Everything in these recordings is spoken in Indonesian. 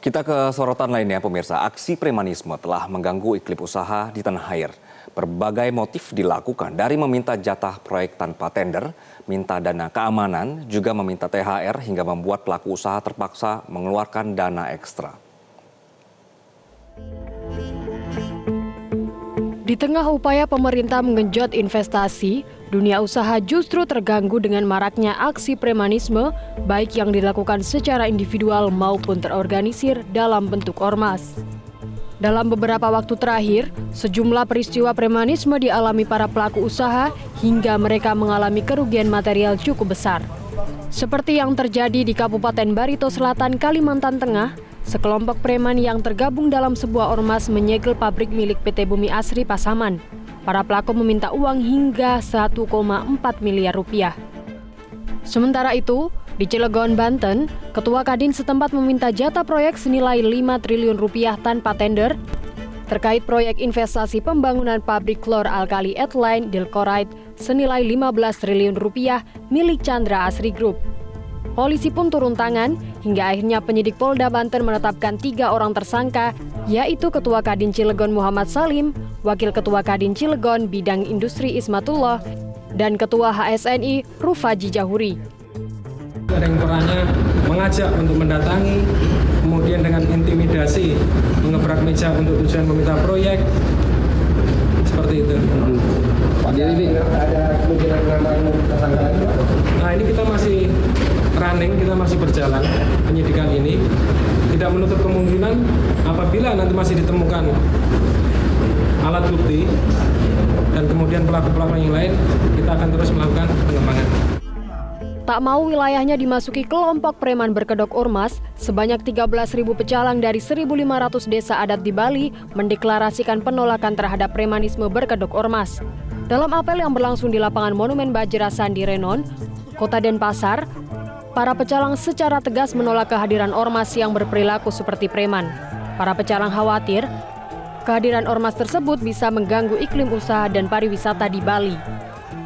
Kita ke sorotan lainnya, pemirsa. Aksi premanisme telah mengganggu iklim usaha di tanah air. Berbagai motif dilakukan, dari meminta jatah proyek tanpa tender, minta dana keamanan, juga meminta THR hingga membuat pelaku usaha terpaksa mengeluarkan dana ekstra. Di tengah upaya pemerintah mengenjot investasi, dunia usaha justru terganggu dengan maraknya aksi premanisme, baik yang dilakukan secara individual maupun terorganisir dalam bentuk ormas. Dalam beberapa waktu terakhir, sejumlah peristiwa premanisme dialami para pelaku usaha hingga mereka mengalami kerugian material cukup besar. Seperti yang terjadi di Kabupaten Barito Selatan, Kalimantan Tengah, sekelompok preman yang tergabung dalam sebuah ormas menyegel pabrik milik PT Bumi Asri Pasaman. Para pelaku meminta uang hingga 1,4 miliar rupiah. Sementara itu, di Cilegon, Banten, Ketua Kadin setempat meminta jatah proyek senilai 5 triliun rupiah tanpa tender terkait proyek investasi pembangunan pabrik klor alkali ethylene Dilkorite senilai 15 triliun rupiah milik Chandra Asri Group. Polisi pun turun tangan hingga akhirnya penyidik Polda Banten menetapkan 3 orang tersangka, yaitu Ketua Kadin Cilegon Muhammad Salim, Wakil Ketua Kadin Cilegon Bidang Industri Ismatullah, dan Ketua HSNI Rufaji Jahuri. Ada yang perannya mengajak untuk mendatangi, kemudian dengan intimidasi mengebrak meja untuk tujuan meminta proyek, seperti itu. Jadi ini ada kemungkinan penambahan tersangka lagi? Nah, ini kita masih running, kita masih berjalan penyidikan ini. Tidak menutup kemungkinan apabila nanti masih ditemukan alat bukti dan kemudian pelaku-pelaku yang lain, kita akan terus melakukan pengembangan. Tak mau wilayahnya dimasuki kelompok preman berkedok ormas, sebanyak 13.000 pecalang dari 1.500 desa adat di Bali mendeklarasikan penolakan terhadap premanisme berkedok ormas. Dalam apel yang berlangsung di lapangan Monumen Bajerasan di Renon, Kota Denpasar, para pecalang secara tegas menolak kehadiran ormas yang berperilaku seperti preman. Para pecalang khawatir kehadiran ormas tersebut bisa mengganggu iklim usaha dan pariwisata di Bali.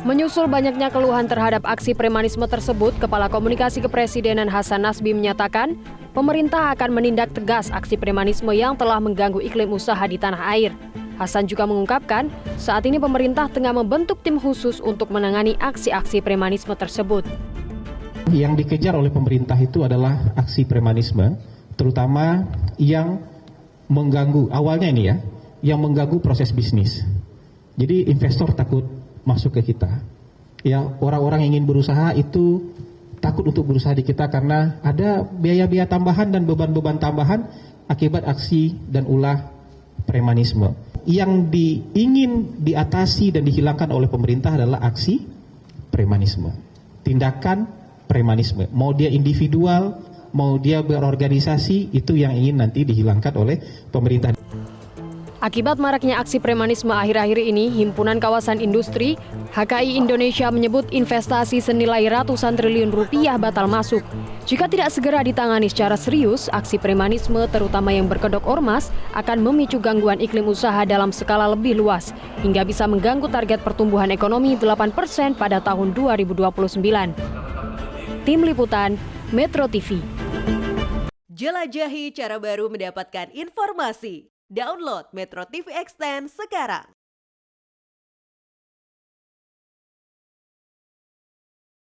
Menyusul banyaknya keluhan terhadap aksi premanisme tersebut, Kepala Komunikasi Kepresidenan Hasan Nasbi menyatakan pemerintah akan menindak tegas aksi premanisme yang telah mengganggu iklim usaha di tanah air. Hasan juga mengungkapkan saat ini pemerintah tengah membentuk tim khusus untuk menangani aksi-aksi premanisme tersebut. Yang dikejar oleh pemerintah itu adalah aksi premanisme, terutama yang mengganggu, awalnya ini ya, yang mengganggu proses bisnis. Jadi investor takut masuk ke kita. Ya, orang-orang yang ingin berusaha itu takut untuk berusaha di kita karena ada biaya-biaya tambahan dan beban-beban tambahan akibat aksi dan ulah premanisme. Yang ingin diatasi dan dihilangkan oleh pemerintah adalah aksi premanisme. Tindakan premanisme. Mau dia individual, mau dia berorganisasi, itu yang ingin nanti dihilangkan oleh pemerintah. Akibat maraknya aksi premanisme akhir-akhir ini, Himpunan Kawasan Industri HKI Indonesia menyebut investasi senilai ratusan triliun rupiah batal masuk. Jika tidak segera ditangani secara serius, aksi premanisme terutama yang berkedok ormas akan memicu gangguan iklim usaha dalam skala lebih luas hingga bisa mengganggu target pertumbuhan ekonomi 8% pada tahun 2029. Tim Liputan Metro TV. Jelajahi cara baru mendapatkan informasi. Download Metro TV Extend sekarang.